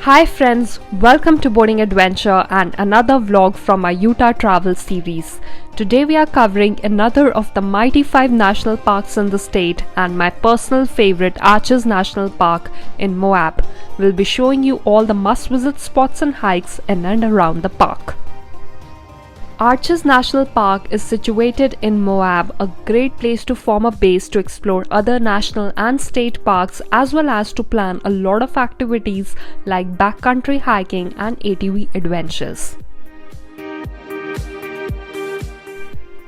Hi friends, welcome to Boarding Adventure and another vlog from our Utah travel series. Today we are covering another of the mighty 5 national parks in the state and my personal favorite Arches National Park in Moab. We'll be showing you all the must-visit spots and hikes in and around the park. Arches National Park is situated in Moab, a great place to form a base to explore other national and state parks as well as to plan a lot of activities like backcountry hiking and ATV adventures.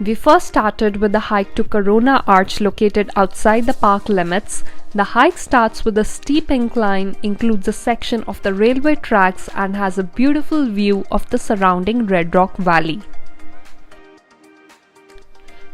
We first started with the hike to Corona Arch located outside the park limits. The hike starts with a steep incline, includes a section of the railway tracks and has a beautiful view of the surrounding Red Rock Valley.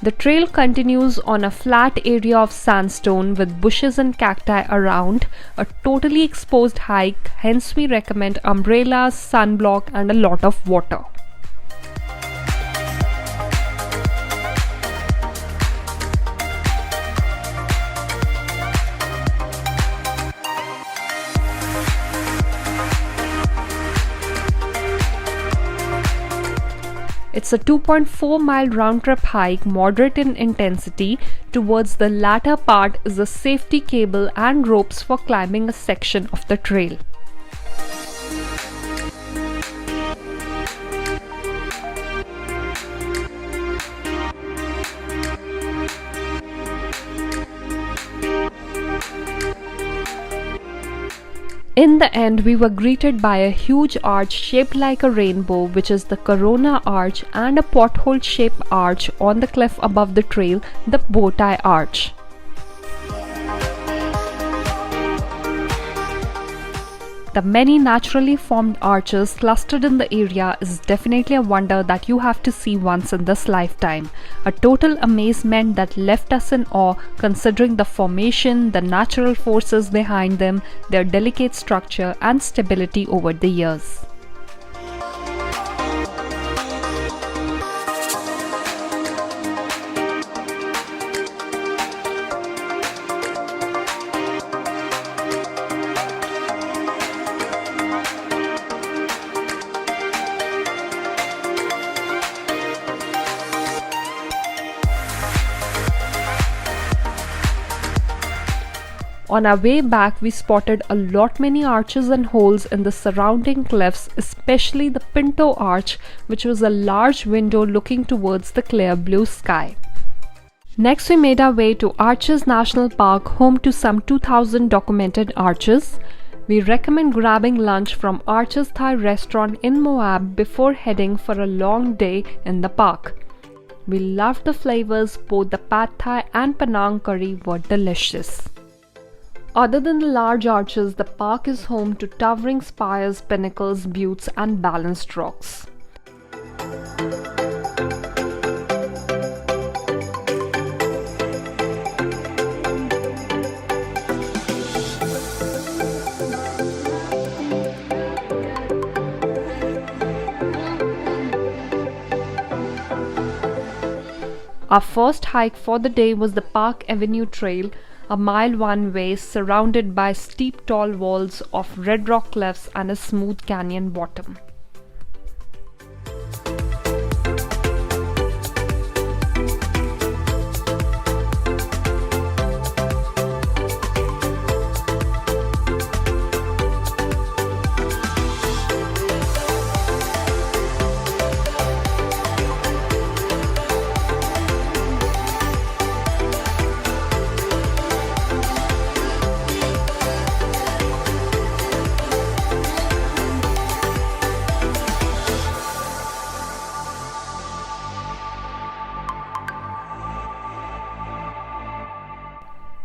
The trail continues on a flat area of sandstone with bushes and cacti around, a totally exposed hike, hence we recommend umbrellas, sunblock and a lot of water. It's a 2.4-mile round-trip hike, moderate in intensity. Towards the latter part is a safety cable and ropes for climbing a section of the trail. In the end, we were greeted by a huge arch shaped like a rainbow, which is the Corona Arch, and a pothole-shaped arch on the cliff above the trail, the Bowtie Arch. The many naturally formed arches clustered in the area is definitely a wonder that you have to see once in this lifetime. A total amazement that left us in awe considering the formation, the natural forces behind them, their delicate structure and stability over the years. On our way back, we spotted a lot many arches and holes in the surrounding cliffs, especially the Pinto Arch, which was a large window looking towards the clear blue sky. Next, we made our way to Arches National Park, home to some 2,000 documented arches. We recommend grabbing lunch from Arches Thai restaurant in Moab before heading for a long day in the park. We loved the flavors, both the Pad Thai and Penang curry were delicious. Other than the large arches, the park is home to towering spires, pinnacles, buttes and balanced rocks. Our first hike for the day was the Park Avenue Trail, a mile one way surrounded by steep tall walls of red rock cliffs and a smooth canyon bottom.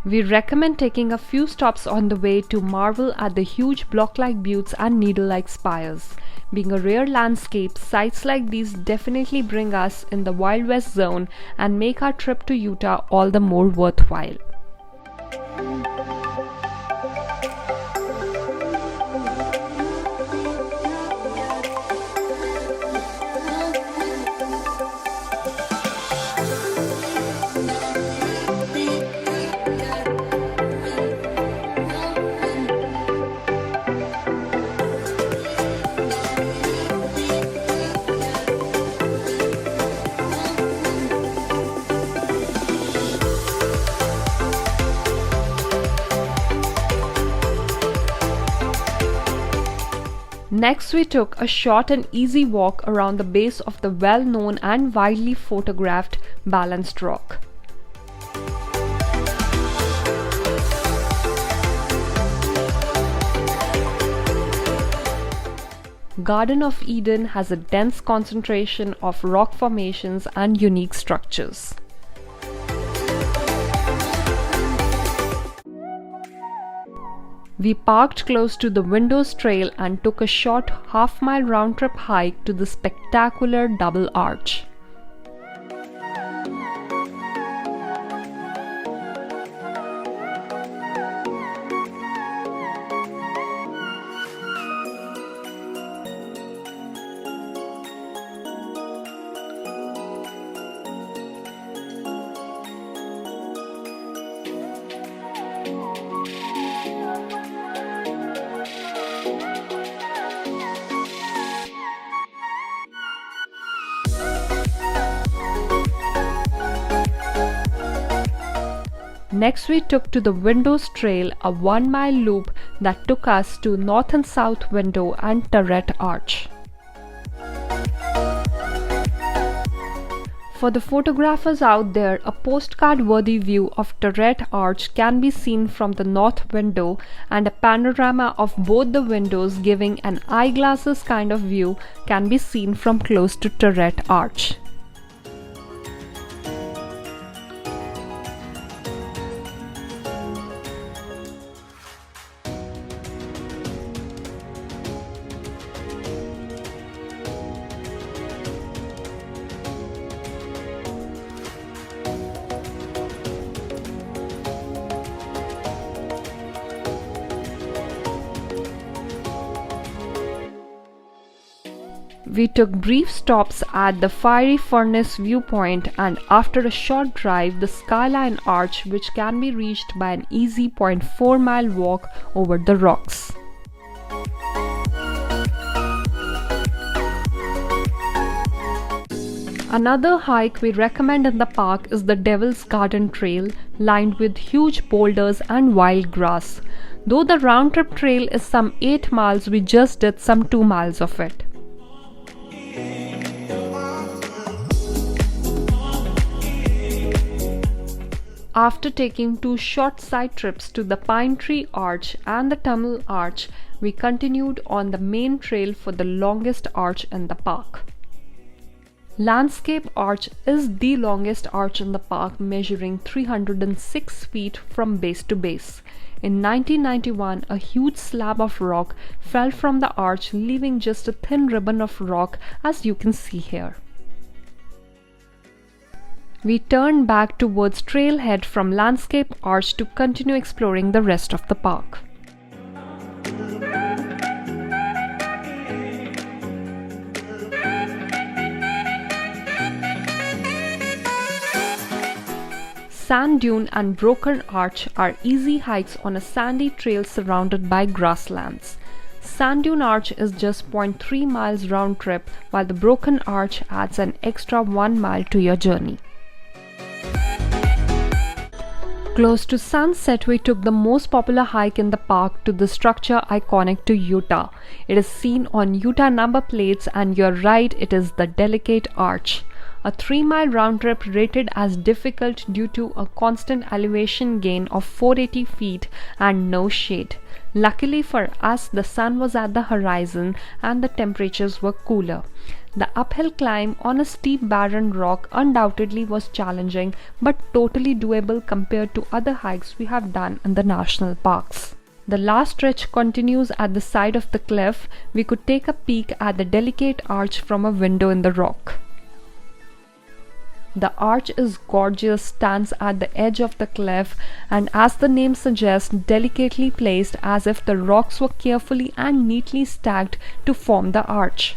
We recommend taking a few stops on the way to marvel at the huge block-like buttes and needle-like spires. Being a rare landscape, sites like these definitely bring us in the Wild West zone and make our trip to Utah all the more worthwhile. Next, we took a short and easy walk around the base of the well-known and widely photographed Balanced Rock. Garden of Eden has a dense concentration of rock formations and unique structures. We parked close to the Windows Trail and took a short half-mile round-trip hike to the spectacular Double Arch. Next, we took to the Windows Trail, a 1-mile loop that took us to North and South Window and Turret Arch. For the photographers out there, a postcard-worthy view of Turret Arch can be seen from the north window, and a panorama of both the windows giving an eyeglasses kind of view can be seen from close to Turret Arch. We took brief stops at the Fiery Furnace viewpoint, and after a short drive, the Skyline Arch, which can be reached by an easy 0.4-mile walk over the rocks. Another hike we recommend in the park is the Devil's Garden Trail, lined with huge boulders and wild grass. Though the round-trip trail is some 8 miles, we just did some 2 miles of it. After taking 2 short side trips to the Pine Tree Arch and the Tunnel Arch, we continued on the main trail for the longest arch in the park. Landscape Arch is the longest arch in the park, measuring 306 feet from base to base. In 1991, a huge slab of rock fell from the arch, leaving just a thin ribbon of rock, as you can see here. We turned back towards Trailhead from Landscape Arch to continue exploring the rest of the park. Sand Dune and Broken Arch are easy hikes on a sandy trail surrounded by grasslands. Sand Dune Arch is just 0.3 miles round trip, while the Broken Arch adds an extra 1 mile to your journey. Close to sunset, we took the most popular hike in the park to the structure iconic to Utah. It is seen on Utah number plates, and you're right, it is the Delicate Arch. A 3-mile round trip rated as difficult due to a constant elevation gain of 480 feet and no shade. Luckily for us, the sun was at the horizon and the temperatures were cooler. The uphill climb on a steep barren rock undoubtedly was challenging, but totally doable compared to other hikes we have done in the national parks. The last stretch continues at the side of the cliff. We could take a peek at the Delicate Arch from a window in the rock. The arch is gorgeous, stands at the edge of the cliff, and as the name suggests, delicately placed as if the rocks were carefully and neatly stacked to form the arch.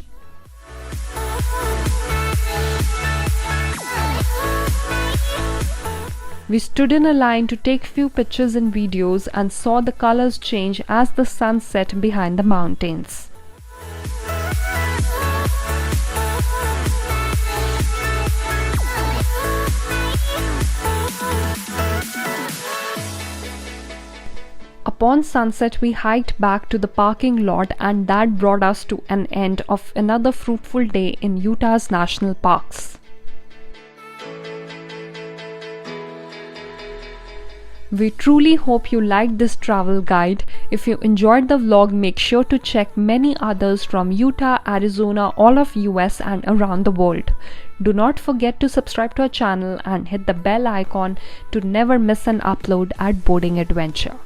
We stood in a line to take few pictures and videos and saw the colors change as the sun set behind the mountains. A Upon sunset, we hiked back to the parking lot, and that brought us to an end of another fruitful day in Utah's national parks. We truly hope you liked this travel guide. If you enjoyed the vlog, make sure to check many others from Utah, Arizona, all of US and around the world. Do not forget to subscribe to our channel and hit the bell icon to never miss an upload at Boarding Adventure.